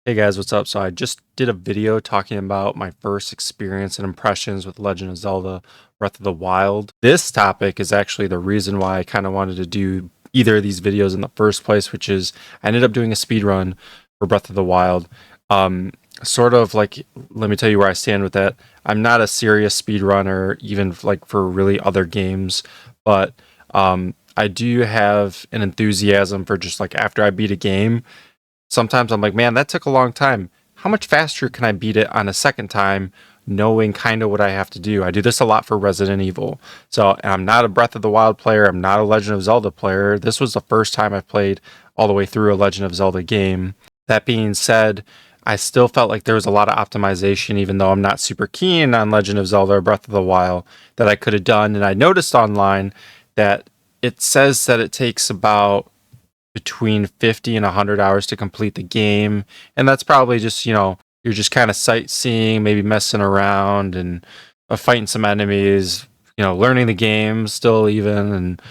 Hey guys, what's up? So I just did a video talking about my first experience and impressions with Legend of Zelda Breath of the Wild. This topic is actually the reason why I kind of wanted to do either of these videos in the first place, which is I ended up doing a speed run for Breath of the Wild. Sort of like, let me tell you where I stand with that. I'm not a serious speed runner, even like for really other games, but I do have an enthusiasm for just like after I beat a game. Sometimes I'm like, man, that took a long time. How much faster can I beat it on a second time, knowing kind of what I have to do? I do this a lot for Resident Evil. So I'm not a Breath of the Wild player. I'm not a Legend of Zelda player. This was the first time I've played all the way through a Legend of Zelda game. That being said, I still felt like there was a lot of optimization, even though I'm not super keen on Legend of Zelda or Breath of the Wild, that I could have done. And I noticed online that it says that it takes about between 50 and 100 hours to complete the game. And that's probably just, you're just kind of sightseeing, maybe messing around and fighting some enemies, learning the game still even. And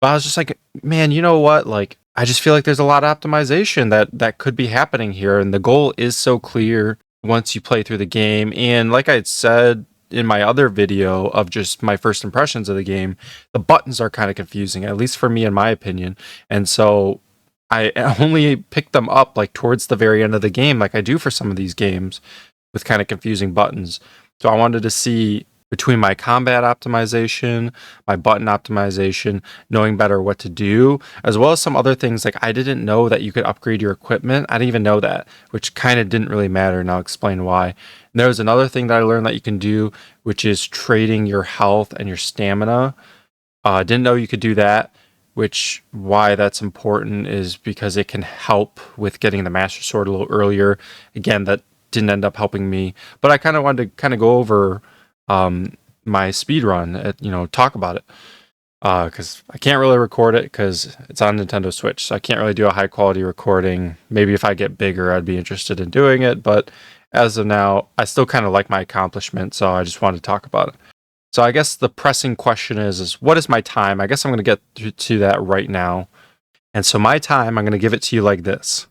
but I was just like, man, you know what? Like, I just feel like there's a lot of optimization that could be happening here. And the goal is so clear once you play through the game. And like I had said in my other video of just my first impressions of the game, the buttons are kind of confusing, at least for me, in my opinion. And so I only picked them up like towards the very end of the game, like I do for some of these games with kind of confusing buttons. So I wanted to see between my combat optimization, my button optimization, knowing better what to do, as well as some other things like I didn't know that you could upgrade your equipment. I didn't even know that, which kind of didn't really matter, and I'll explain why. And there was another thing that I learned that you can do, which is trading your health and your stamina. Didn't know you could do that, which why that's important is because it can help with getting the Master Sword a little earlier. Again, that didn't end up helping me, but I kind of wanted to kind of go over my speed run, talk about it, because I can't really record it because it's on Nintendo Switch, so I can't really do a high quality recording. Maybe if I get bigger, I'd be interested in doing it, but as of now, I still kind of like my accomplishment, so I just wanted to talk about it. So I guess the pressing question is what is my time? I guess I'm going to get to that right now. And so my time, I'm going to give it to you like this.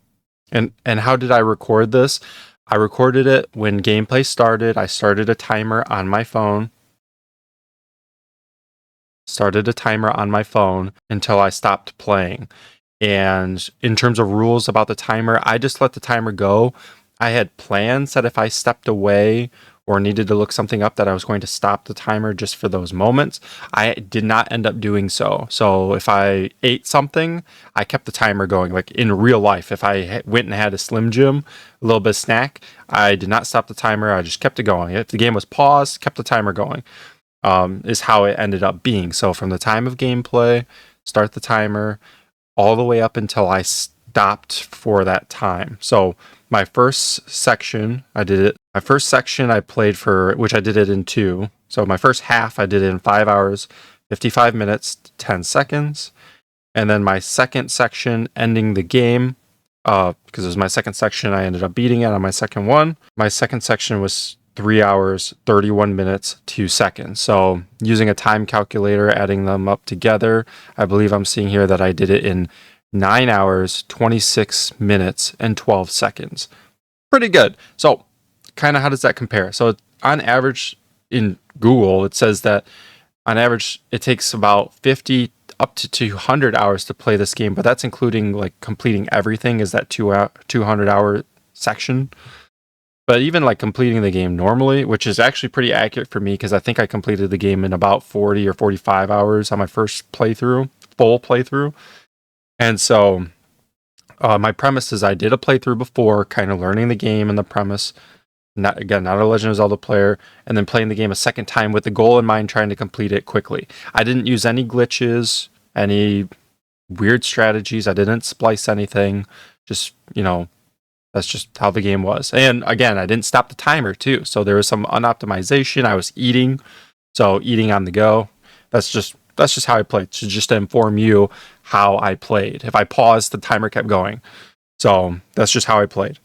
And how did I record this? I recorded it when gameplay started. I started a timer on my phone. Started a timer on my phone until I stopped playing. And in terms of rules about the timer, I just let the timer go. I had plans that if I stepped away or needed to look something up that I was going to stop the timer just for those moments. I did not end up doing so. So if I ate something, I kept the timer going. Like in real life, if I went and had a Slim Jim, a little bit of snack, I did not stop the timer. I just kept it going. If the game was paused, kept the timer going. Is how it ended up being. So from the time of gameplay, start the timer, all the way up until I stopped for that time. So my first section, I did it. My first section I played for, which I did it in 2. So my first half I did it in 5 hours, 55 minutes, 10 seconds. And then my second section ending the game, because it was my second section, I ended up beating it on my second one. My second section was 3 hours, 31 minutes, 2 seconds. So using a time calculator, adding them up together, I believe I'm seeing here that I did it in 9 hours, 26 minutes, and 12 seconds. Pretty good. So kind of how does that compare? So on average in Google, it says that on average, it takes about 50 up to 200 hours to play this game, but that's including like completing everything is that 200-hour section. But even like completing the game normally, which is actually pretty accurate for me because I think I completed the game in about 40 or 45 hours on my first playthrough, full playthrough. And so my premise is I did a playthrough before, kind of learning the game and the premise. Not a Legend of Zelda player, and then playing the game a second time with the goal in mind, trying to complete it quickly. I didn't use any glitches, any weird strategies. I didn't splice anything. Just, that's just how the game was. And again, I didn't stop the timer too. So there was some unoptimization. I was eating. So eating on the go. That's just how I played. So just to inform you how I played. If I paused, the timer kept going. So that's just how I played.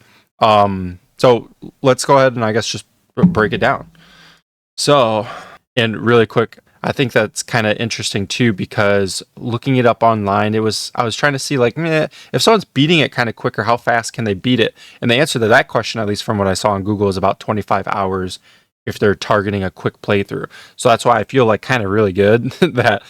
So let's go ahead and I guess just break it down. So, and really quick, I think that's kind of interesting too, because looking it up online, I was trying to see like, if someone's beating it kind of quicker, how fast can they beat it? And the answer to that question, at least from what I saw on Google, is about 25 hours if they're targeting a quick playthrough. So that's why I feel like kind of really good that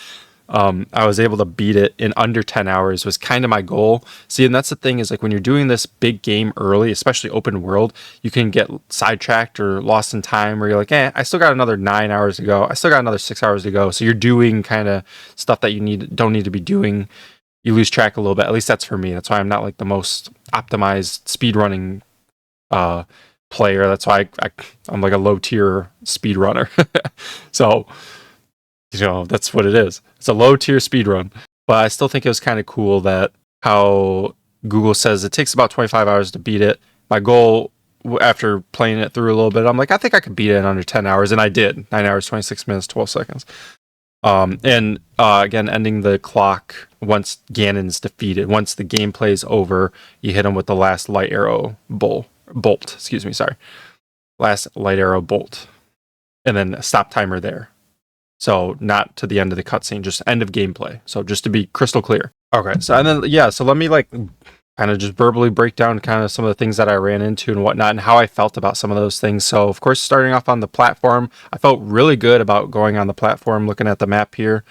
I was able to beat it in under 10 hours was kind of my goal. See, and that's the thing is like when you're doing this big game early, especially open world, you can get sidetracked or lost in time where you're like, I still got another 9 hours to go. I still got another 6 hours to go. So you're doing kind of stuff that you don't need to be doing. You lose track a little bit. At least that's for me. That's why I'm not like the most optimized speedrunning player. That's why I'm like a low tier speedrunner. So, that's what it is. It's a low tier speedrun. But I still think it was kind of cool that how Google says it takes about 25 hours to beat it. My goal after playing it through a little bit, I'm like, I think I could beat it in under 10 hours. And I did. 9 hours, 26 minutes, 12 seconds. And again, ending the clock once Ganon's defeated. Once the gameplay is over, you hit him with the last light arrow bolt. Last light arrow bolt. And then a stop timer there. So not to the end of the cutscene, just end of gameplay. So just to be crystal clear. Okay, so and then so let me like kind of just verbally break down kind of some of the things that I ran into and whatnot and how I felt about some of those things. So of course, starting off on the platform, I felt really good about going on the platform, looking at the map here.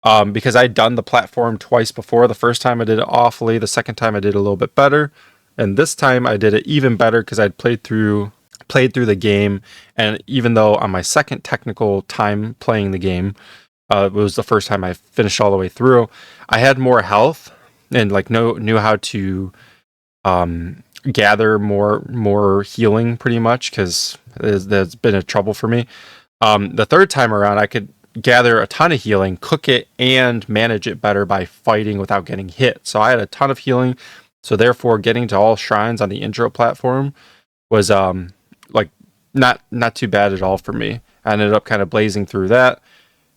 Because I'd done the platform twice before. The first time I did it awfully. The second time I did a little bit better. And this time I did it even better because I'd played through the game, and even though on my second technical time playing the game, it was the first time I finished all the way through, I had more health and like knew how to gather more healing pretty much, because that's been a trouble for me. The third time around, I could gather a ton of healing, cook it, and manage it better by fighting without getting hit. So I had a ton of healing, so therefore getting to all shrines on the intro platform was like not too bad at all for me. I ended up kind of blazing through that,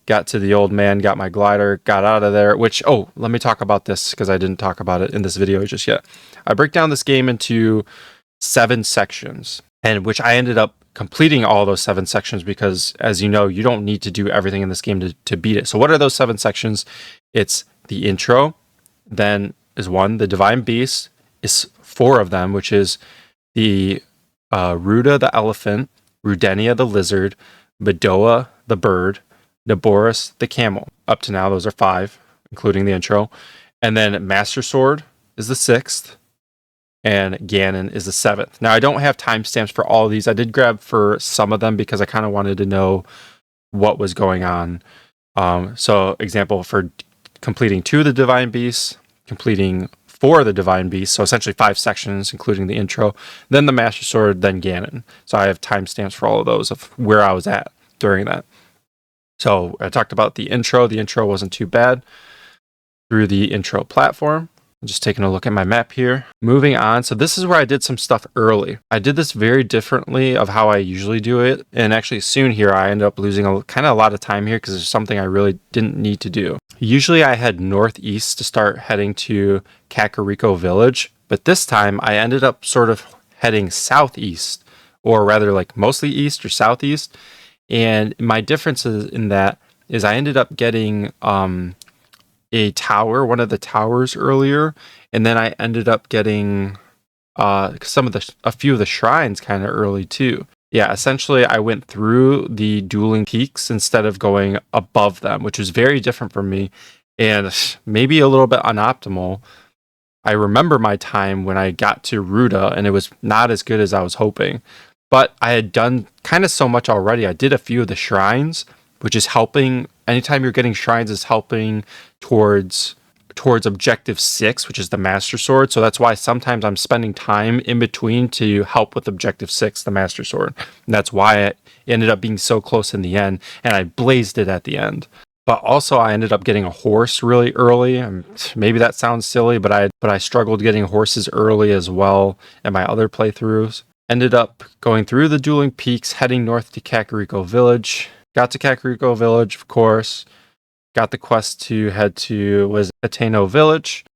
got to the old man, got my glider, got out of there, which, let me talk about this because I didn't talk about it in this video just yet. I break down this game into 7 sections, and which I ended up completing all those 7 sections because, as you know, you don't need to do everything in this game to beat it. So what are those 7 sections? It's the intro, then is 1, the Divine Beast, is 4 of them, which is the Ruda the elephant, Rudenia the lizard, Bedoa the bird, Naboris the camel. Up to now, those are 5, including the intro. And then Master Sword is the 6th, and Ganon is the 7th. Now, I don't have timestamps for all of these. I did grab for some of them because I kind of wanted to know what was going on. So, example, for completing 2 of the Divine Beasts, completing 4 of the Divine Beasts, so essentially 5 sections, including the intro, then the Master Sword, then Ganon. So I have timestamps for all of those of where I was at during that. So I talked about the intro. The intro wasn't too bad through the intro platform. I'm just taking a look at my map here. Moving on. So this is where I did some stuff early. I did this very differently of how I usually do it. And actually soon here, I ended up losing a lot of time here because there's something I really didn't need to do. Usually I head northeast to start heading to Kakariko Village. But this time I ended up sort of heading southeast, or rather like mostly east or southeast. And my difference in that is I ended up getting a tower, one of the towers earlier, and then I ended up getting a few of the shrines kind of early too. Yeah, essentially I went through the dueling peaks instead of going above them, which was very different from me and maybe a little bit unoptimal. I remember my time when I got to Ruda, and it was not as good as I was hoping. But I had done kind of so much already. I did a few of the shrines, which is helping. Anytime you're getting shrines is helping towards objective 6, which is the Master Sword. So that's why sometimes I'm spending time in between to help with objective 6, the Master Sword. And that's why it ended up being so close in the end, and I blazed it at the end. But also I ended up getting a horse really early. Maybe that sounds silly, but I struggled getting horses early as well in my other playthroughs. Ended up going through the dueling peaks, heading north to Kakariko Village. Got to Kakariko Village, of course. Got the quest to head to Ateno Village.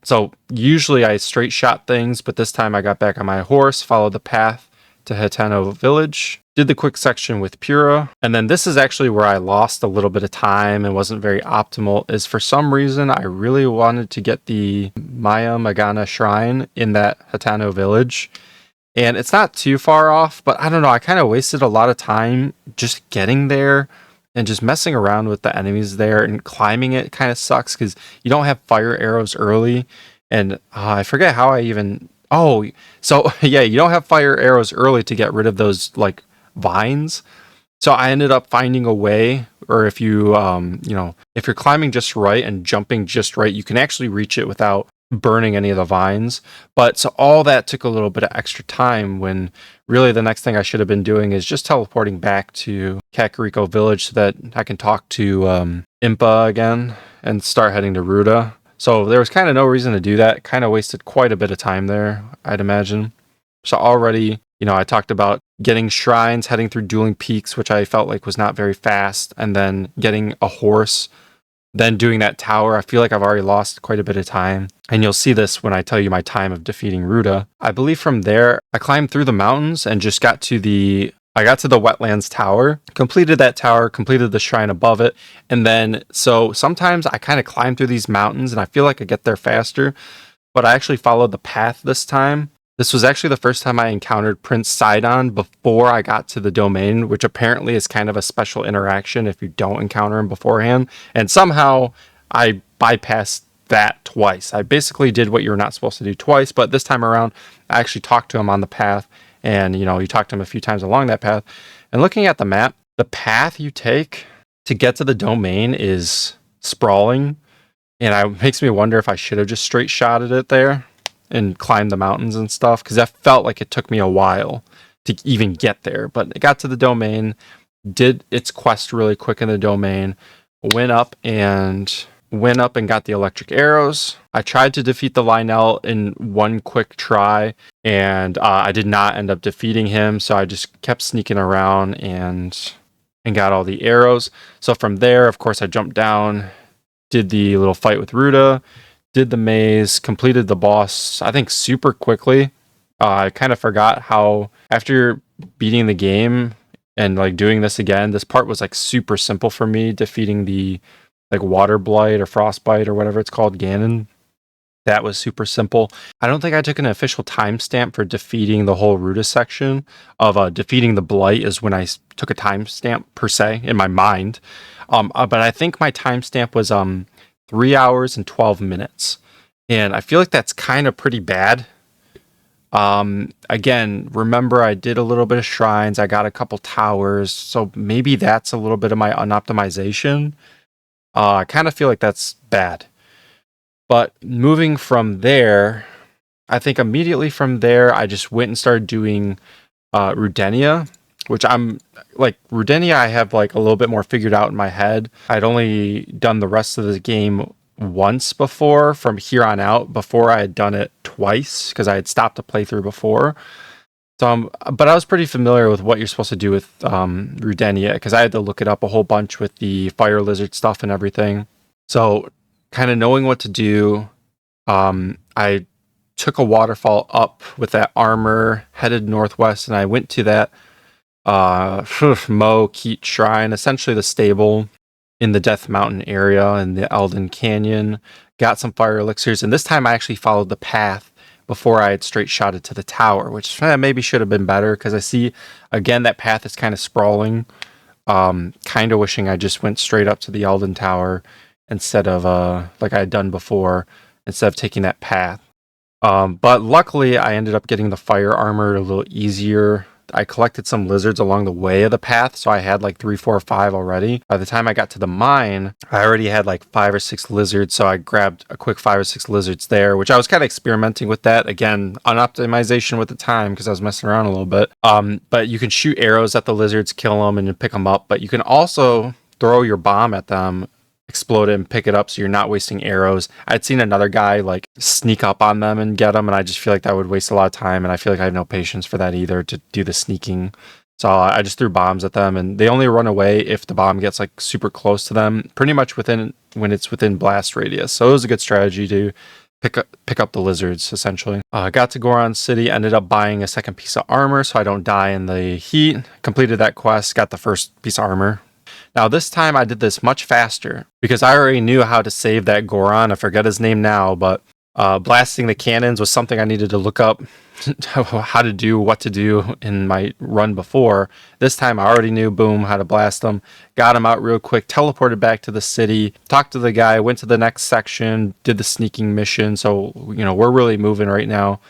So usually I straight shot things, but this time I got back on my horse, followed the path to Hitano Village. Did the quick section with Pura. And then this is actually where I lost a little bit of time and wasn't very optimal, is for some reason I really wanted to get the Maya Magana Shrine in that Hitano Village. And it's not too far off, but I don't know, I kind of wasted a lot of time just getting there and just messing around with the enemies there, and climbing it kind of sucks because you don't have fire arrows early. And I forget how I even... Oh, so yeah, you don't have fire arrows early to get rid of those like vines. So I ended up finding a way, or if you, if you're climbing just right and jumping just right, you can actually reach it without burning any of the vines. But so all that took a little bit of extra time, when really the next thing I should have been doing is just teleporting back to Kakariko Village so that I can talk to Impa again and start heading to Ruta. So there was kind of no reason to do that. Kind of wasted quite a bit of time there, I'd imagine. So already, I talked about getting shrines, heading through Dueling Peaks, which I felt like was not very fast, and then getting a horse, then doing that tower. I feel like I've already lost quite a bit of time. And you'll see this when I tell you my time of defeating Ruta. I believe from there, I climbed through the mountains and just got to the Wetlands Tower, completed that tower, completed the shrine above it. And then, so sometimes I kind of climb through these mountains and I feel like I get there faster, but I actually followed the path this time. This was actually the first time I encountered Prince Sidon before I got to the domain, which apparently is kind of a special interaction if you don't encounter him beforehand. And somehow I bypassed that twice. I basically did what you're not supposed to do twice, but this time around, I actually talked to him on the path. And, you talk to him a few times along that path. And looking at the map, the path you take to get to the domain is sprawling. And it makes me wonder if I should have just straight shotted it there and climbed the mountains and stuff. Because that felt like it took me a while to even get there. But it got to the domain, did its quest really quick in the domain, went up and got the electric arrows. I tried to defeat the Lionel in one quick try, and I did not end up defeating him, so I just kept sneaking around and got all the arrows. So from there, of course, I jumped down, did the little fight with Ruta, did the maze, completed the boss, I think, super quickly. I kind of forgot how, after beating the game and like doing this again, this part was like super simple for me, defeating the like water blight or frostbite or whatever it's called, Ganon. That was super simple. I don't think I took an official timestamp for defeating the whole Ruta section of defeating the blight is when I took a timestamp per se in my mind. But I think my timestamp was 3 hours and 12 minutes. And I feel like that's kind of pretty bad. Again, remember I did a little bit of shrines. I got a couple towers. So maybe that's a little bit of my unoptimization. I kind of feel like that's bad. But moving from there, I think immediately from there, I just went and started doing Rudenia, which I'm like, Rudenia I have like a little bit more figured out in my head. I'd only done the rest of the game once before from here on out, before I had done it twice because I had stopped a playthrough before. So, but I was pretty familiar with what you're supposed to do with Rudenia because I had to look it up a whole bunch with the fire lizard stuff and everything. So kind of knowing what to do, I took a waterfall up with that armor, headed northwest, and I went to that Mo Keat Shrine, essentially the stable in the Death Mountain area in the Elden Canyon, got some fire elixirs, and this time I actually followed the path before I had straight shotted to the tower, which maybe should have been better because I see, again, that path is kind of sprawling. Kind of wishing I just went straight up to the Elden Tower instead of, like I had done before, instead of taking that path. But luckily, I ended up getting the fire armor a little easier. I collected some lizards along the way of the path, so I had like 3, 4, 5 already. By the time I got to the mine, I already had like 5 or 6 lizards, so I grabbed a quick 5 or 6 lizards there, which I was kind of experimenting with that. Again, on optimization with the time, because I was messing around a little bit. But you can shoot arrows at the lizards, kill them, and pick them up, but you can also throw your bomb at them, explode it and pick it up so you're not wasting arrows. I'd seen another guy like sneak up on them and get them, and I just feel like that would waste a lot of time, and I feel like I have no patience for that either, to do the sneaking. So I just threw bombs at them, and they only run away if the bomb gets like super close to them, pretty much when it's within blast radius. So it was a good strategy to pick up the lizards, essentially. Got to Goron City, ended up buying a second piece of armor so I don't die in the heat. Completed that quest, got the first piece of armor. Now this time I did this much faster because I already knew how to save that Goron. I forget his name now, but blasting the cannons was something I needed to look up how to do, what to do in my run before. This time I already knew, boom, how to blast them. Got him out real quick, teleported back to the city, talked to the guy, went to the next section, did the sneaking mission. So, we're really moving right now.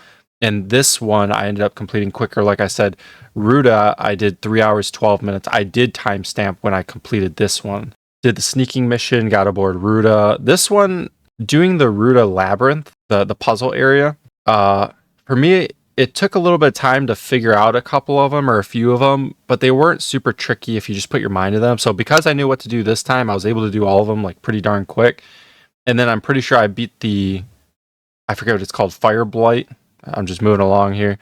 And this one I ended up completing quicker. Like I said, Ruta, I did 3 hours, 12 minutes. I did timestamp when I completed this one. Did the sneaking mission, got aboard Ruta. This one, doing the Ruta Labyrinth, the puzzle area, for me, it took a little bit of time to figure out a couple of them or a few of them, but they weren't super tricky if you just put your mind to them. So because I knew what to do this time, I was able to do all of them like pretty darn quick. And then I'm pretty sure I beat I forget what it's called, Fire Blight. I'm just moving along here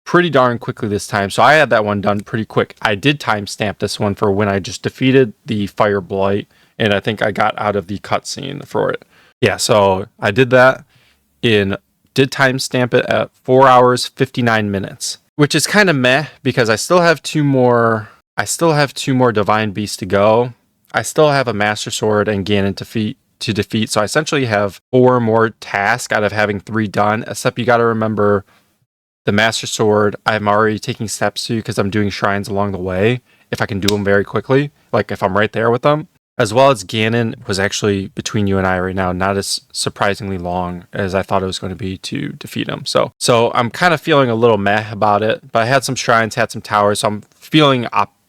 pretty darn quickly this time. So I had that one done pretty quick. I did timestamp this one for when I just defeated the Fire Blight, and I think I got out of the cutscene for it. Yeah, so I did that did timestamp it at 4 hours, 59 minutes, which is kind of meh because I still have two more Divine Beasts to go. I still have a Master Sword and Ganon to defeat. So I essentially have 4 more tasks out of having 3 done, except you got to remember the Master Sword, I'm already taking steps to because I'm doing shrines along the way. If I can do them very quickly, like if I'm right there with them. As well as Ganon was actually between you and I right now, not as surprisingly long as I thought it was going to be to defeat him. So I'm kind of feeling a little meh about it, but I had some shrines, had some towers, so I'm feeling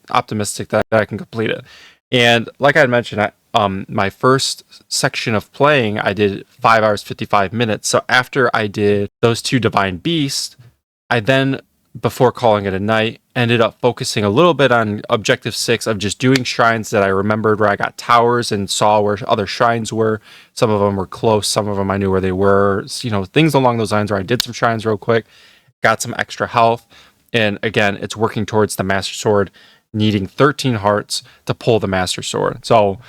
optimistic that I can complete it. And like I had mentioned, my first section of playing, I did 5 hours, 55 minutes. So after I did those 2 Divine Beasts, I then, before calling it a night, ended up focusing a little bit on Objective 6 of just doing shrines that I remembered where I got towers and saw where other shrines were. Some of them were close, some of them I knew where they were. Things along those lines where I did some shrines real quick, got some extra health. And again, it's working towards the Master Sword, needing 13 hearts to pull the Master Sword. So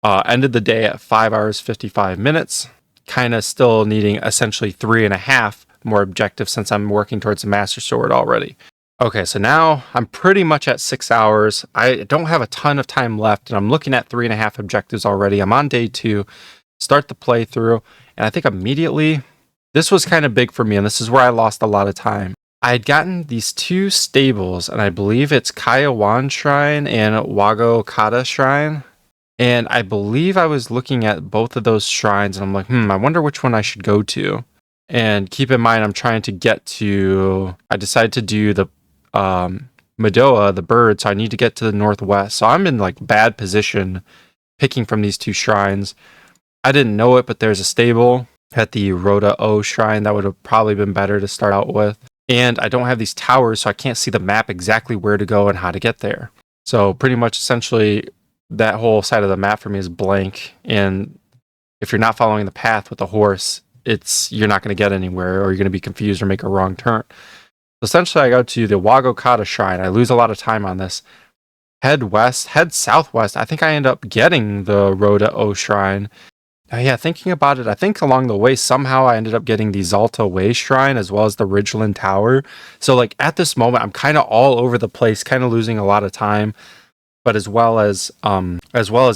ended the day at 5 hours, 55 minutes, kind of still needing essentially 3.5 more objectives since I'm working towards the Master Sword already. Okay, so now I'm pretty much at 6 hours. I don't have a ton of time left, and I'm looking at 3.5 objectives already. I'm on day 2, start the playthrough, and I think immediately, this was kind of big for me, and this is where I lost a lot of time. I had gotten these 2 stables, and I believe it's Kayawan Shrine and Wago Kata Shrine. And I believe I was looking at both of those shrines, and I'm like, I wonder which one I should go to. And keep in mind, I decided to do the Madoa, the bird, so I need to get to the northwest. So I'm in like bad position picking from these 2 shrines. I didn't know it, but there's a stable at the Rhoda O shrine that would have probably been better to start out with. And I don't have these towers, so I can't see the map exactly where to go and how to get there. So pretty much essentially that whole side of the map for me is blank. And if you're not following the path with a horse, you're not going to get anywhere, or you're going to be confused or make a wrong turn. Essentially, I go to the Wago Kata Shrine. I lose a lot of time on this. Head southwest. I think I end up getting the Rhoda O Shrine. Yeah, thinking about it, I think along the way, somehow I ended up getting the Zalta Way Shrine as well as the Ridgeland Tower. So like at this moment, I'm kind of all over the place, kind of losing a lot of time. But as well as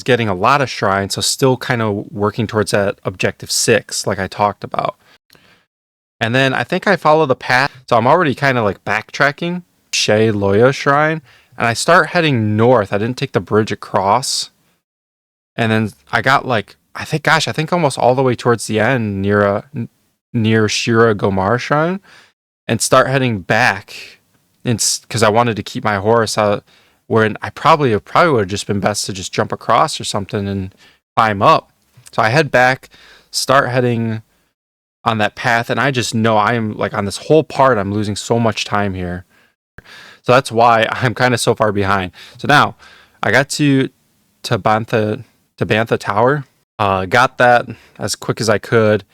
getting a lot of shrines, so still kind of working towards that Objective 6, like I talked about. And then I think I follow the path, so I'm already kind of like backtracking, Shea Loya Shrine, and I start heading north. I didn't take the bridge across, and then I got I think almost all the way towards the end near Shira Gomar Shrine, and start heading back, because I wanted to keep my horse out. Where I probably would have just been best to just jump across or something and climb up. So I head back, start heading on that path, and I just know I am like on this whole part, I'm losing so much time here. So that's why I'm kind of so far behind. So now I got to Bantha Tower, got that as quick as I could,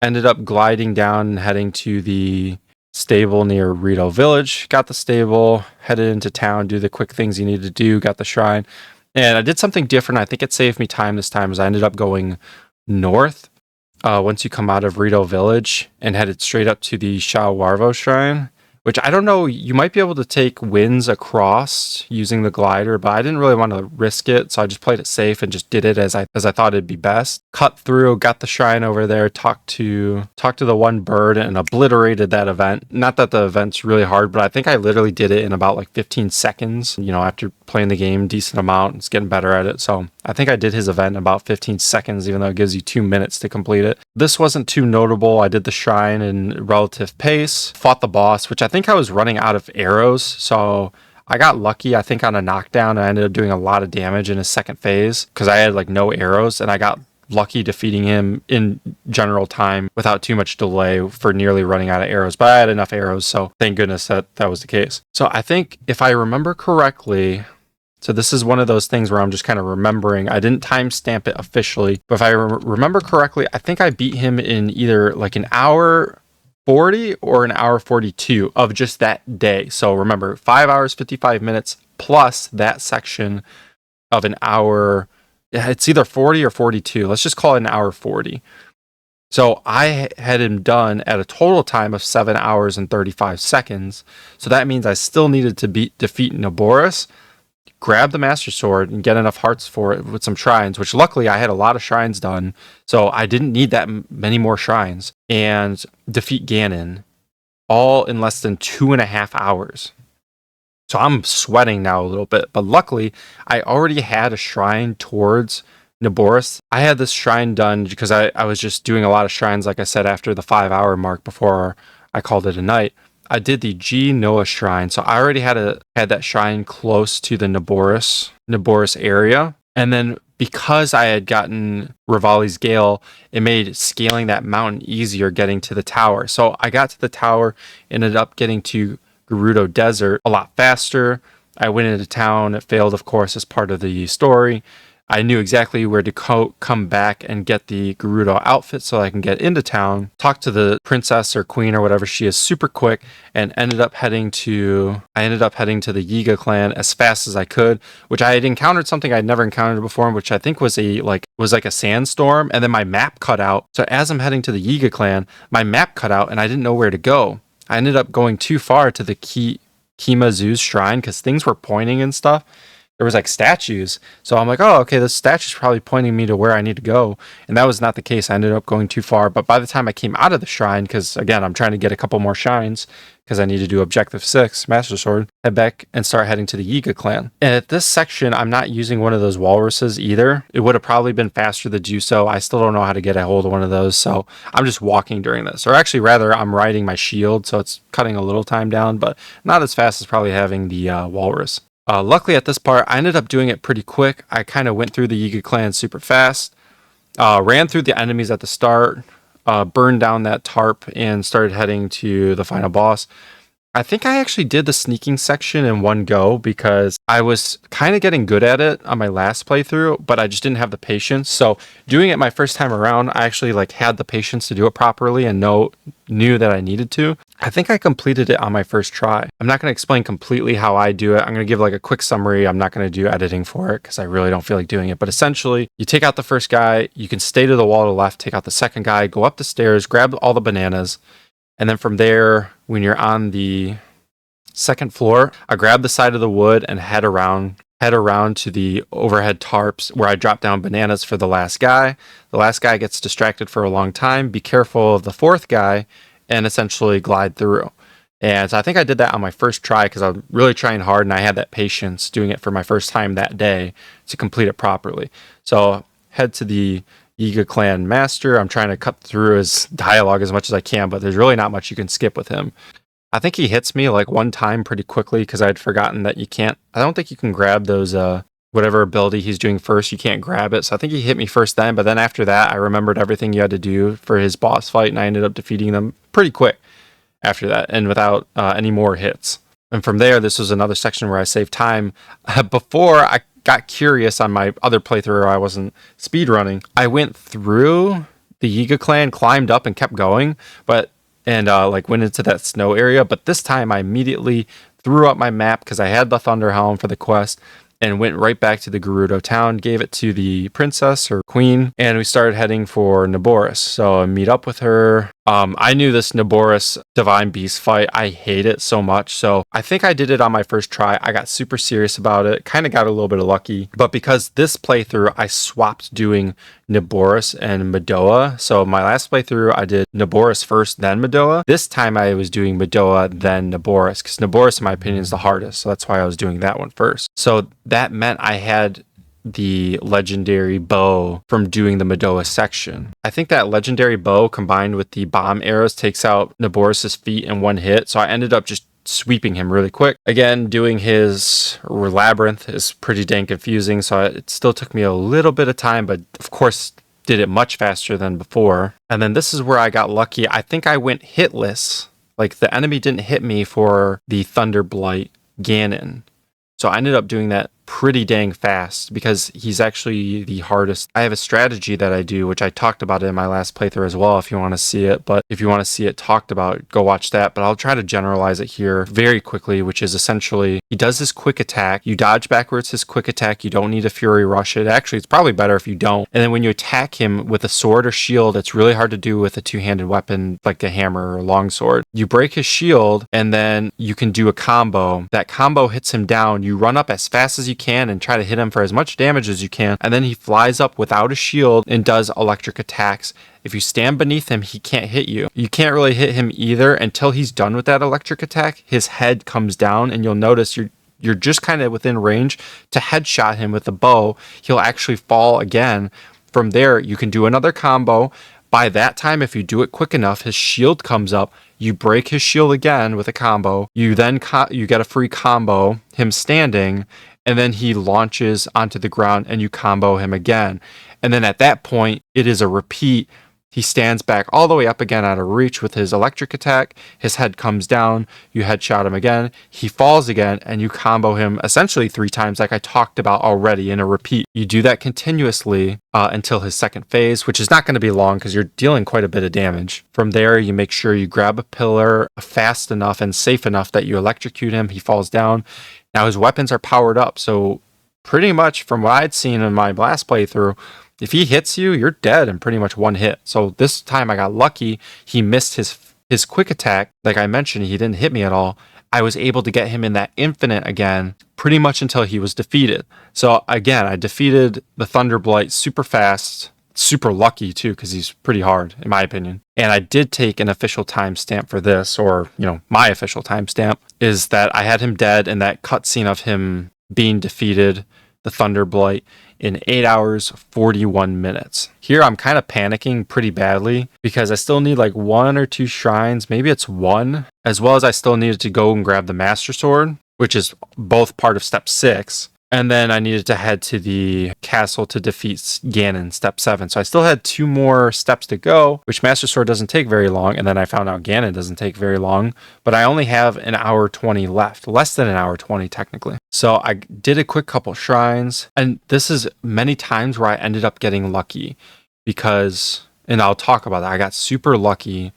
ended up gliding down and heading to the stable near Rito Village. Got the stable, headed into town, do the quick things you need to do, got the shrine. And I did something different. I think it saved me time this time, as I ended up going north once you come out of Rito Village and headed straight up to the Shao Warvo Shrine, which I don't know, you might be able to take winds across using the glider, but I didn't really want to risk it, so I just played it safe and just did it as I thought it'd be best. Cut through, got the shrine over there, talked to the one bird and obliterated that event. Not that the event's really hard, but I think I literally did it in about like 15 seconds, after playing the game decent amount, it's getting better at it. So I think I did his event in about 15 seconds, even though it gives you 2 minutes to complete it. This wasn't too notable. I did the shrine in relative pace, fought the boss, which I think I was running out of arrows. So I got lucky, I think, on a knockdown. I ended up doing a lot of damage in his second phase because I had like no arrows, and I got lucky defeating him in general time without too much delay for nearly running out of arrows. But I had enough arrows, so thank goodness that was the case. So I think if I remember correctly, so this is one of those things where I'm just kind of remembering. I didn't timestamp it officially, but if I remember correctly, I think I beat him in either like an hour 40 or an hour 42 of just that day. So remember, 5 hours, 55 minutes plus that section of an hour. Yeah, it's either 40 or 42. Let's just call it an hour 40. So I had him done at a total time of 7 hours and 35 seconds. So that means I still needed to defeat Naboris, grab the Master Sword, and get enough hearts for it with some shrines, which luckily I had a lot of shrines done, so I didn't need that many more shrines, and defeat Ganon, all in less than 2.5 hours. So I'm sweating now a little bit, but luckily I already had a shrine towards Naboris. I had this shrine done because I was just doing a lot of shrines, like I said, after the 5 hour mark before I called it a night. I did the G Noah shrine, so I already had that shrine close to the Naboris area, and then because I had gotten Rivali's Gale, it made scaling that mountain easier getting to the tower. So I got to the tower, ended up getting to Gerudo Desert a lot faster. I went into town. It failed, of course, as part of the story. I knew exactly where to come back and get the Gerudo outfit so I can get into town, talk to the princess or queen or whatever she is super quick, and ended up heading to the Yiga clan as fast as I could, which I had encountered something I'd never encountered before, which I think was like a sandstorm, and then my map cut out. So as I'm heading to the Yiga clan, my map cut out and I didn't know where to go. I ended up going too far to the Kimazu's shrine because things were pointing and stuff. There was like statues. So I'm like, oh, okay, this statue's probably pointing me to where I need to go. And that was not the case. I ended up going too far. But by the time I came out of the shrine, because again, I'm trying to get a couple more shrines because I need to do Objective 6, Master Sword, head back and start heading to the Yiga clan. And at this section, I'm not using one of those walruses either. It would have probably been faster to do so. I still don't know how to get a hold of one of those. So I'm just walking during this. Or actually, rather, I'm riding my shield. So it's cutting a little time down, but not as fast as probably having the walrus. Luckily at this part, I ended up doing it pretty quick. I kind of went through the Yiga clan super fast, ran through the enemies at the start, burned down that tarp, and started heading to the final boss. I think I actually did the sneaking section in one go because I was kind of getting good at it on my last playthrough, but I just didn't have the patience. So doing it my first time around, I actually had the patience to do it properly and knew that I needed to. I think I completed it on my first try. I'm not going to explain completely how I do it. I'm going to give a quick summary. I'm not going to do editing for it because I really don't feel like doing it. But essentially, you take out the first guy, you can stay to the wall to the left, take out the second guy, go up the stairs, grab all the bananas. And then from there, when you're on the second floor, I grab the side of the wood and head around to the overhead tarps where I drop down bananas for the last guy. The last guy gets distracted for a long time. Be careful of the fourth guy and essentially glide through. And so I think I did that on my first try because I was really trying hard and I had that patience doing it for my first time that day to complete it properly. So head to the Yiga clan master. I'm trying to cut through his dialogue as much as I can, but there's really not much you can skip with him. I think he hits me one time pretty quickly because I'd forgotten that I don't think you can grab those, whatever ability he's doing first, you can't grab it. So I think he hit me first then, but then after that, I remembered everything you had to do for his boss fight, and I ended up defeating them pretty quick after that and without any more hits. And from there, this was another section where I saved time. Before I got curious on my other playthrough where I wasn't speedrunning, I went through the Yiga clan, climbed up and kept going, went into that snow area. But this time I immediately threw up my map because I had the Thunder Helm for the quest, and went right back to the Gerudo town, gave it to the princess or queen, and we started heading for Naboris. So I meet up with her. I knew this Naboris Divine Beast fight. I hate it so much. So I think I did it on my first try. I got super serious about it. Kind of got a little bit of lucky. But because this playthrough, I swapped doing Naboris and Madoa. So my last playthrough, I did Naboris first, then Madoa. This time I was doing Madoa, then Naboris. Because Naboris, in my opinion, is the hardest. So that's why I was doing that one first. So that meant I had the legendary bow from doing the Madoa section. I think that legendary bow combined with the bomb arrows takes out Naboris's feet in one hit, so I ended up just sweeping him really quick. Again, doing his labyrinth is pretty dang confusing, so it still took me a little bit of time, but of course did it much faster than before. And then this is where I got lucky. I think I went hitless. Like the enemy didn't hit me for the Thunder Blight Ganon. So I ended up doing that pretty dang fast because he's actually the hardest. I have a strategy that I do, which I talked about in my last playthrough as well if you want to see it. But if you want to see it talked about, go watch that. But I'll try to generalize it here very quickly, which is essentially he does his quick attack. You dodge backwards his quick attack. You don't need a Fury Rush it. Actually, it's probably better if you don't. And then when you attack him with a sword or shield, it's really hard to do with a two-handed weapon like the hammer or longsword. You break his shield and then you can do a combo. That combo hits him down. You run up as fast as you can and try to hit him for as much damage as you can, and then he flies up without a shield and does electric attacks. If you stand beneath him, he can't hit you. You can't really hit him either until he's done with that electric attack. His head comes down and you'll notice you're just kind of within range to headshot him with a bow. He'll actually fall again. From there, you can do another combo. By that time, if you do it quick enough, his shield comes up. You break his shield again with a combo. You then you get a free combo, him standing, and then he launches onto the ground and you combo him again. And then at that point, it is a repeat. He stands back all the way up again out of reach with his electric attack. His head comes down. You headshot him again. He falls again and you combo him essentially 3 times like I talked about already in a repeat. You do that continuously until his second phase, which is not going to be long because you're dealing quite a bit of damage. From there, you make sure you grab a pillar fast enough and safe enough that you electrocute him. He falls down. Now his weapons are powered up. So pretty much from what I'd seen in my last playthrough, if he hits you, you're dead in pretty much one hit. So this time I got lucky. He missed his quick attack. Like I mentioned, he didn't hit me at all. I was able to get him in that infinite again, pretty much until he was defeated. So again, I defeated the Thunder Blight super fast, super lucky too, because he's pretty hard in my opinion. And I did take an official timestamp for this, or my official timestamp is that I had him dead in that cutscene of him being defeated, the Thunder Blight, in 8 hours, 41 minutes. Here I'm kind of panicking pretty badly because I still need like 1 or 2 shrines. Maybe it's 1, as well as I still needed to go and grab the Master Sword, which is both part of step 6. And then I needed to head to the castle to defeat Ganon, step 7. So I still had 2 more steps to go, which Master Sword doesn't take very long. And then I found out Ganon doesn't take very long, but I only have an hour 20 left, less than an hour 20 technically. So I did a quick couple shrines, and this is many times where I ended up getting lucky because, and I'll talk about that, I got super lucky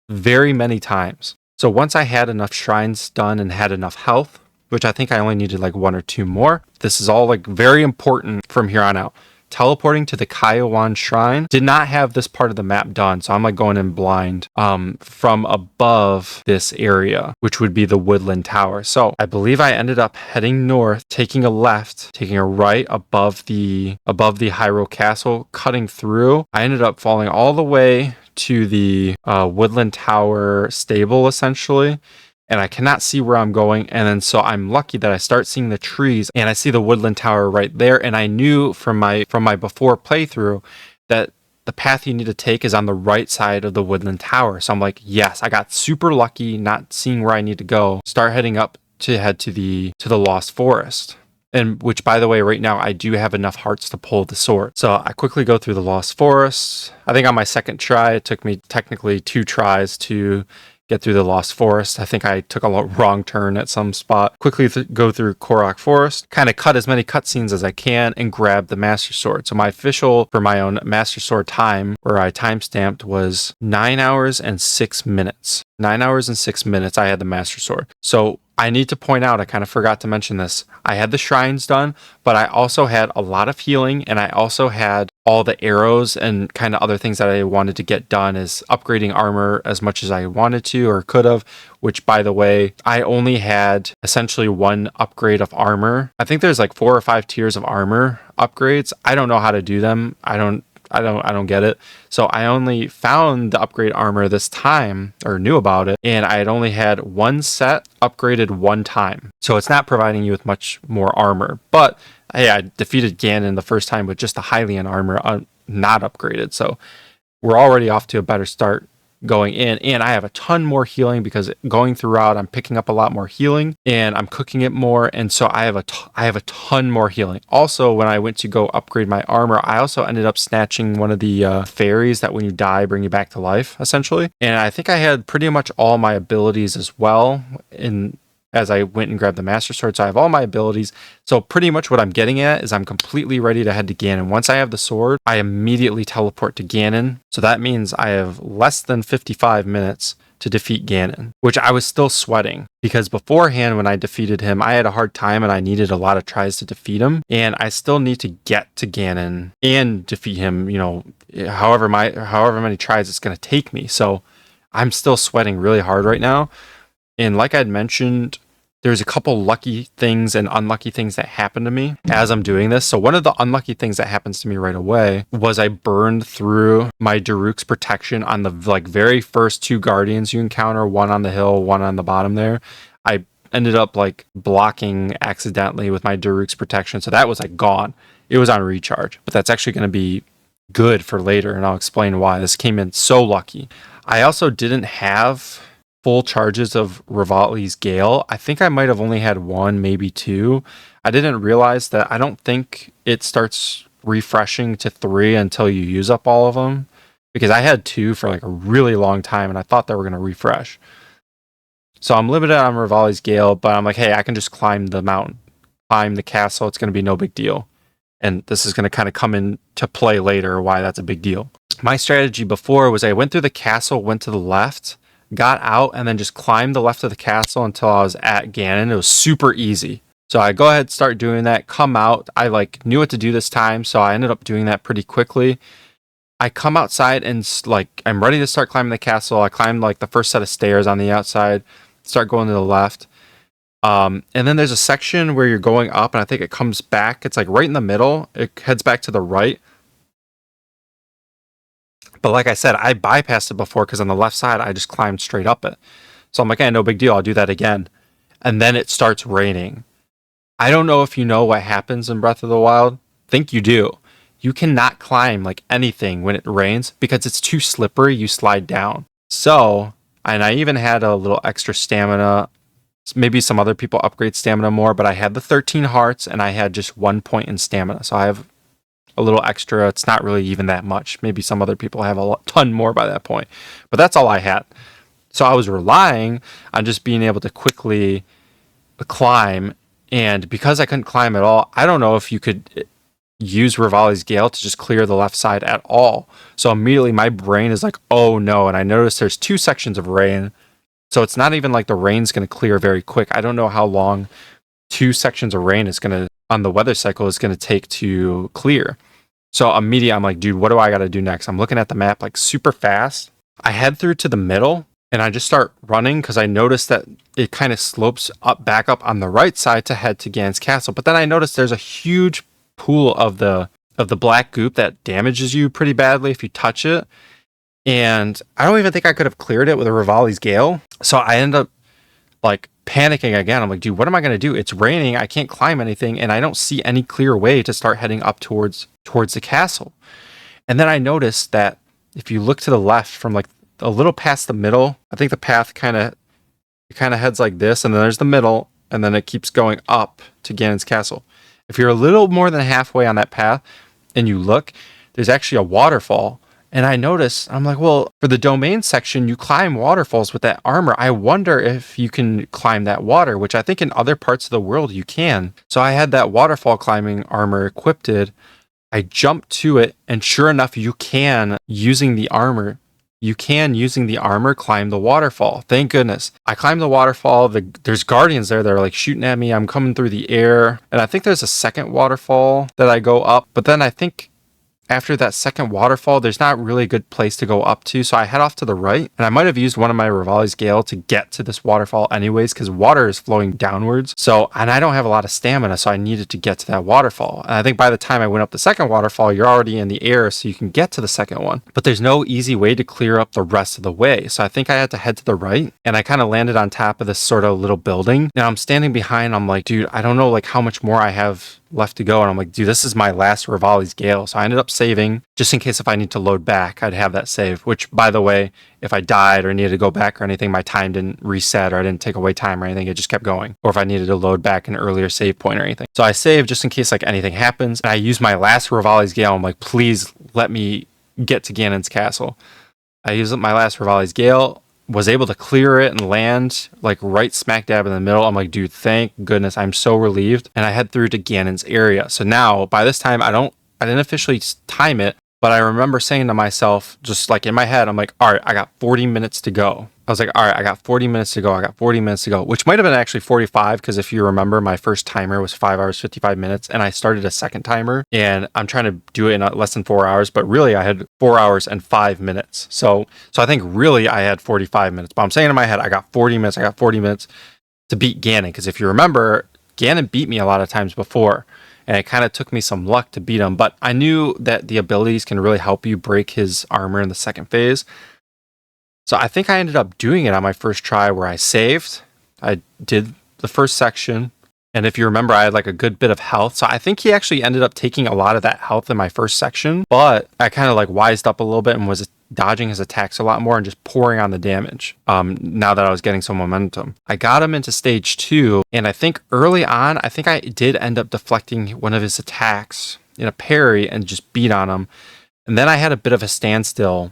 very many times. So once I had enough shrines done and had enough health, which I think I only needed like 1 or 2 more. This is all like very important from here on out. Teleporting to the Kiowan Shrine. Did not have this part of the map done, so I'm like going in blind from above this area, which would be the Woodland Tower. So I believe I ended up heading north, taking a left, taking a right above the Hyrule Castle, cutting through. I ended up falling all the way to the Woodland Tower stable, essentially. And I cannot see where I'm going. And then so I'm lucky that I start seeing the trees and I see the Woodland Tower right there. And I knew from my before playthrough that the path you need to take is on the right side of the Woodland Tower. So I'm like, yes, I got super lucky not seeing where I need to go. Start heading up to head to the Lost Forest. And which, by the way, right now I do have enough hearts to pull the sword. So I quickly go through the Lost Forest. I think on my second try, it took me technically 2 tries to get through the Lost Forest. I think I took a wrong turn at some spot. Quickly go through Korok Forest, kind of cut as many cutscenes as I can and grab the Master Sword. So my official, for my own Master Sword time, where I timestamped, was 9 hours and 6 minutes. 9 hours and 6 minutes I had the Master Sword. So I need to point out, I kind of forgot to mention this. I had the shrines done, but I also had a lot of healing, and I also had all the arrows and kind of other things that I wanted to get done, as upgrading armor as much as I wanted to or could have, which, by the way, I only had essentially one upgrade of armor. I think there's like 4 or 5 tiers of armor upgrades. I don't know how to do them. I don't get it. So I only found the upgrade armor this time, or knew about it, and I had only had one set upgraded one time. So it's not providing you with much more armor. But hey, I defeated Ganon the first time with just the Hylian armor not upgraded. So we're already off to a better start going in, and I have a ton more healing because going throughout I'm picking up a lot more healing and I'm cooking it more, and so I have a ton more healing. Also, when I went to go upgrade my armor, I also ended up snatching one of the fairies that when you die bring you back to life essentially, and I think I had pretty much all my abilities as well as I went and grabbed the Master Sword. So I have all my abilities. So pretty much what I'm getting at is I'm completely ready to head to Ganon. Once I have the sword, I immediately teleport to Ganon. So that means I have less than 55 minutes to defeat Ganon, which I was still sweating because beforehand when I defeated him, I had a hard time and I needed a lot of tries to defeat him. And I still need to get to Ganon and defeat him, however many tries it's going to take me. So I'm still sweating really hard right now. And like I'd mentioned, there's a couple lucky things and unlucky things that happen to me as I'm doing this. So one of the unlucky things that happens to me right away was I burned through my Daruk's protection on the very first 2 guardians you encounter, one on the hill, one on the bottom there. I ended up blocking accidentally with my Daruk's protection. So that was gone. It was on recharge, but that's actually going to be good for later. And I'll explain why. This came in so lucky. I also didn't have full charges of Rivali's Gale. I think I might have only had 1, maybe 2. I didn't realize that I don't think it starts refreshing to 3 until you use up all of them, because I had 2 for a really long time and I thought they were going to refresh. So I'm limited on Rivali's Gale, but I'm like, hey, I can just climb the mountain, climb the castle. It's going to be no big deal. And this is going to kind of come into play later why that's a big deal. My strategy before was I went through the castle, went to the left, got out, and then just climbed the left of the castle until I was at Ganon. It was super easy. So I go ahead, start doing that, come out. I knew what to do this time, so I ended up doing that pretty quickly. I come outside and I'm ready to start climbing the castle. I climb the first set of stairs on the outside, start going to the left. And then there's a section where you're going up, and I think it comes back. It's right in the middle. It heads back to the right. But like I said, I bypassed it before because on the left side, I just climbed straight up it. So I'm like, hey, no big deal. I'll do that again. And then it starts raining. I don't know if you know what happens in Breath of the Wild. Think you do. You cannot climb anything when it rains because it's too slippery. You slide down. So, and I even had a little extra stamina. Maybe some other people upgrade stamina more, but I had the 13 hearts and I had just 1 point in stamina. So I have a little extra. It's not really even that much. Maybe some other people have a ton more by that point, but that's all I had. So I was relying on just being able to quickly climb, and because I couldn't climb at all, I don't know if you could use Rivali's Gale to just clear the left side at all. So immediately my brain is like, oh no, and I noticed there's 2 sections of rain, so it's not even the rain's going to clear very quick. I don't know how long 2 sections of rain is going to, on the weather cycle, is going to take to clear. So immediately I'm like, dude, what do I got to do next? I'm looking at the map super fast. I head through to the middle and I just start running because I noticed that it kind of slopes back up on the right side to head to Ganon's castle. But then I noticed there's a huge pool of the black goop that damages you pretty badly if you touch it. And I don't even think I could have cleared it with a Rivali's Gale. So I end up panicking again. I'm like, dude, what am I going to do? It's raining. I can't climb anything. And I don't see any clear way to start heading up towards the castle. And then I noticed that if you look to the left from a little past the middle, I think the path kind of heads like this. And then there's the middle. And then it keeps going up to Ganon's castle. If you're a little more than halfway on that path and you look, there's actually a waterfall. And I noticed, I'm like, well, for the domain section, you climb waterfalls with that armor. I wonder if you can climb that water, which I think in other parts of the world you can. So I had that waterfall climbing armor equipped. I jumped to it, and sure enough, you can, using the armor, you can, using the armor, climb the waterfall. Thank goodness. I climbed the waterfall. There's guardians there that are like shooting at me. I'm coming through the air. And I think there's a second waterfall that I go up. But then I think after that second waterfall, there's not really a good place to go up to. So I head off to the right, and I might have used one of my Rivali's Gale to get to this waterfall anyways, because water is flowing downwards. So, and I don't have a lot of stamina, so I needed to get to that waterfall. And I think by the time I went up the second waterfall, you're already in the air, so you can get to the second one. But there's no easy way to clear up the rest of the way. So I think I had to head to the right, and I kind of landed on top of this sort of little building. Now I'm standing behind, I'm like, dude, I don't know like how much more I have left to go, and I'm like, dude, this is my last Rivali's Gale. So I ended up saving just in case if I need to load back, I'd have that save, which by the way, if I died or needed to go back or anything, my time didn't reset or I didn't take away time or anything. It just kept going. Or if I needed to load back an earlier save point or anything. So I saved just in case like anything happens. And I used my last Rivali's Gale. I'm like, please let me get to Ganon's castle. I used my last Rivali's Gale, was able to clear it and land like right smack dab in the middle. I'm like, dude, thank goodness. I'm so relieved. And I head through to Ganon's area. So now by this time, I didn't officially time it, but I remember saying to myself, just like in my head, I'm like, all right, I got 40 minutes to go. I was like, all right, I got 40 minutes to go. I got 40 minutes to go, which might have been actually 45. Because if you remember, my first timer was 5 hours, 55 minutes. And I started a second timer and I'm trying to do it in less than 4 hours. But really I had 4 hours and 5 minutes. So I think really I had 45 minutes, but I'm saying in my head, I got 40 minutes. I got 40 minutes to beat Ganon. Because if you remember, Ganon beat me a lot of times before. And it kind of took me some luck to beat him. But I knew that the abilities can really help you break his armor in the second phase. So I think I ended up doing it on my first try where I saved. I did the first section. And if you remember, I had like a good bit of health. So I think he actually ended up taking a lot of that health in my first section. But I kind of like wised up a little bit and was dodging his attacks a lot more and just pouring on the damage now that I was getting some momentum. I got him into stage 2. And I think early on, I think I did end up deflecting one of his attacks in a parry and just beat on him. And then I had a bit of a standstill.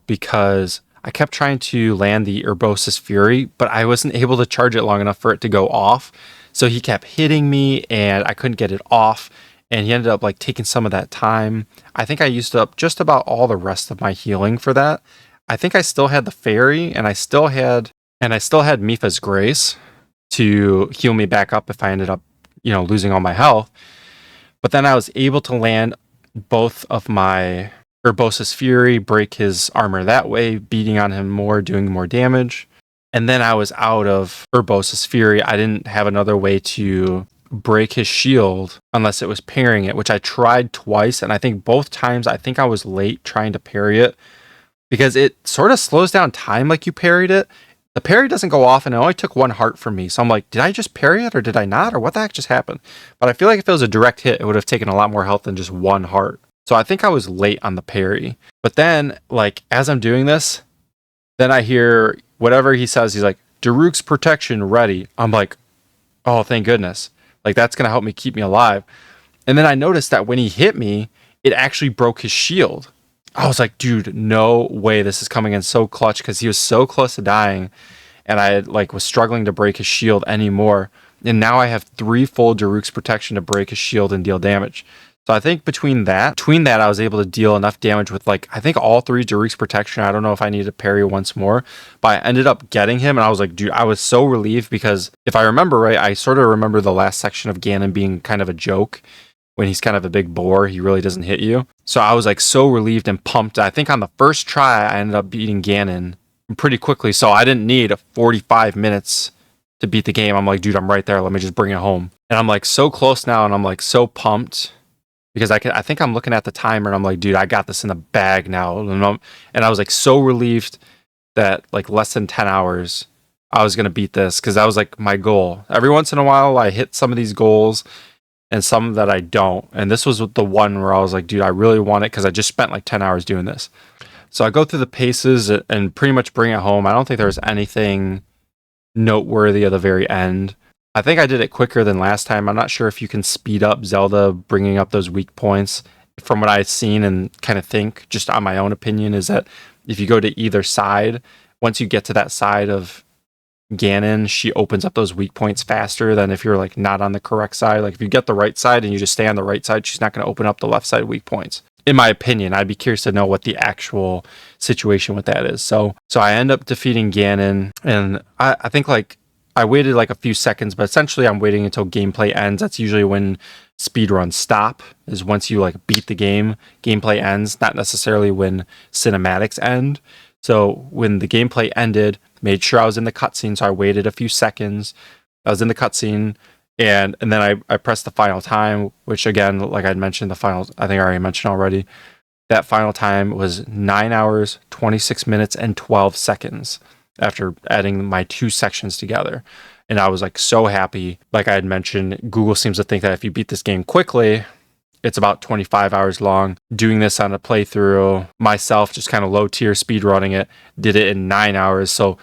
Because I kept trying to land the Urbosa's Fury, but I wasn't able to charge it long enough for it to go off. So he kept hitting me and I couldn't get it off. And he ended up like taking some of that time. I think I used up just about all the rest of my healing for that. I think I still had the fairy and I still had Mipha's Grace to heal me back up if I ended up, losing all my health. But then I was able to land both of my Urbosa's Fury, break his armor that way, beating on him more, doing more damage. And then I was out of Urbosa's Fury. I didn't have another way to break his shield unless it was parrying it, which I tried twice. And I think both times, I think I was late trying to parry it because it sort of slows down time like you parried it. The parry doesn't go off and it only took 1 heart from me. So I'm like, did I just parry it or did I not? Or what the heck just happened? But I feel like if it was a direct hit, it would have taken a lot more health than just 1 heart. So I think I was late on the parry. But then, like, as I'm doing this, then I hear whatever he says. He's like, Daruk's protection ready. I'm like, oh, thank goodness. Like, that's going to help me keep me alive. And then I noticed that when he hit me, it actually broke his shield. I was like, dude, no way this is coming in so clutch because he was so close to dying. And I was struggling to break his shield anymore. And now I have 3 full Daruk's protection to break his shield and deal damage. So I think between that, I was able to deal enough damage with I think all 3 Daruk's protection. I don't know if I need to parry once more, but I ended up getting him. And I was like, dude, I was so relieved because if I remember right, I sort of remember the last section of Ganon being kind of a joke. When he's kind of a big bore, he really doesn't hit you. So I was so relieved and pumped. I think on the first try, I ended up beating Ganon pretty quickly. So I didn't need 45 minutes to beat the game. I'm like, dude, I'm right there. Let me just bring it home. And I'm so close now. And I'm so pumped. Because I think I'm looking at the timer and I'm like, dude, I got this in the bag now. And I was so relieved that less than 10 hours, I was going to beat this because that was my goal. Every once in a while, I hit some of these goals and some that I don't. And this was the one where I was like, dude, I really want it because I just spent 10 hours doing this. So I go through the paces and pretty much bring it home. I don't think there was anything noteworthy at the very end. I think I did it quicker than last time. I'm not sure if you can speed up Zelda bringing up those weak points. From what I've seen and kind of think, just on my own opinion, is that if you go to either side, once you get to that side of Ganon, she opens up those weak points faster than if you're not on the correct side. If you get the right side and you just stay on the right side, she's not going to open up the left side weak points. in my opinion. I'd be curious to know what the actual situation with that is. So I end up defeating Ganon, and I think like I waited like a few seconds, but essentially I'm waiting until gameplay ends. That's usually when speedruns stop, is once you like beat the game, gameplay ends, not necessarily when cinematics end. So when the gameplay ended, made sure I was in the cutscene, so I waited a few seconds. I was in the cutscene, and then I pressed the final time, which again, like I'd mentioned, the final, I think I already mentioned already, that final time was 9 hours, 26 minutes, and 12 seconds after adding my 2 sections together. And I was like so happy. Like I had mentioned, Google seems to think that if you beat this game quickly, it's about 25 hours long. Doing this on a playthrough, myself just kind of low tier speed running it, did it in 9 hours. So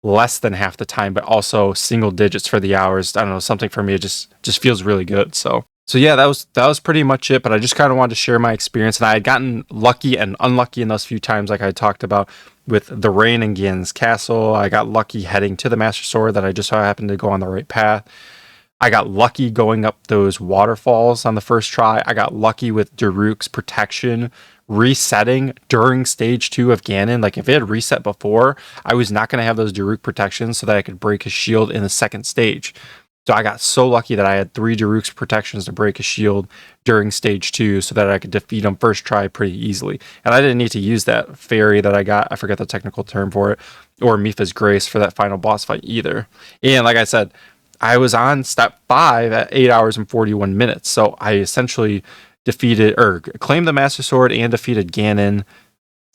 less than half the time, but also single digits for the hours. I don't know, something for me, it just feels really good. So yeah, that was pretty much it. But I just kind of wanted to share my experience, and I had gotten lucky and unlucky in those few times, like I talked about with the rain in Ganon's castle. I got lucky heading to the Master Sword that I just so happened to go on the right path. I got lucky going up those waterfalls on the first try. I got lucky with Daruk's protection resetting during stage 2 of Ganon. Like if it had reset before, I was not going to have those Daruk protections so that I could break his shield in the second stage. So I got so lucky that I had 3 Daruk's protections to break his shield during stage 2 so that I could defeat him first try pretty easily. And I didn't need to use that fairy that I got, I forget the technical term for it, or Mipha's Grace for that final boss fight either. And like I said, I was on step 5 at 8 hours and 41 minutes. So I essentially defeated or claimed the Master Sword and defeated Ganon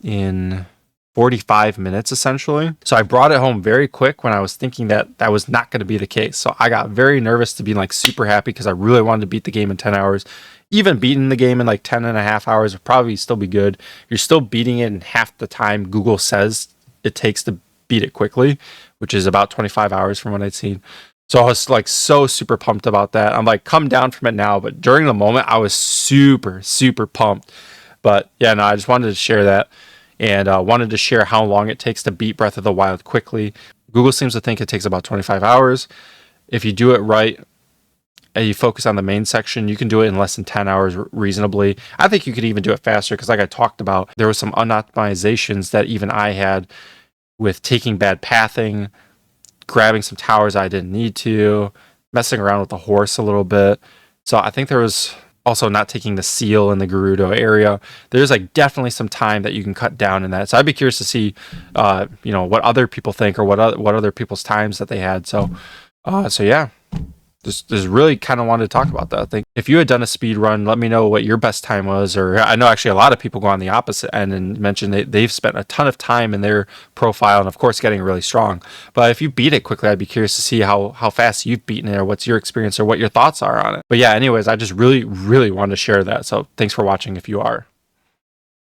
in 45 minutes essentially. So I brought it home very quick when I was thinking that that was not going to be the case. So I got very nervous to be like super happy because I really wanted to beat the game in 10 hours. Even beating the game in like 10 and a half hours would probably still be good. You're still beating it in half the time Google says it takes to beat it quickly, which is about 25 hours from what I'd seen. So I was like so super pumped about that. I'm like, come down from it now. But during the moment, I was super, super pumped. But yeah, no, I just wanted to share that, and wanted to share how long it takes to beat Breath of the Wild quickly. Google seems to think it takes about 25 hours. If you do it right and you focus on the main section, you can do it in less than 10 hours reasonably. I think you could even do it faster because like I talked about, there were some unoptimizations that even I had with taking bad pathing, grabbing some towers I didn't need to, messing around with the horse a little bit. So I think there was also not taking the seal in the Gerudo area. There's like definitely some time that you can cut down in that. So I'd be curious to see, what other people think or what other people's times that they had. So yeah. Just really kind of wanted to talk about that. I think if you had done a speed run, let me know what your best time was. Or I know actually a lot of people go on the opposite end and mention they've spent a ton of time in their profile and of course getting really strong. But if you beat it quickly, I'd be curious to see how fast you've beaten it or what's your experience or what your thoughts are on it. But yeah, anyways, I just really, really wanted to share that. So thanks for watching if you are.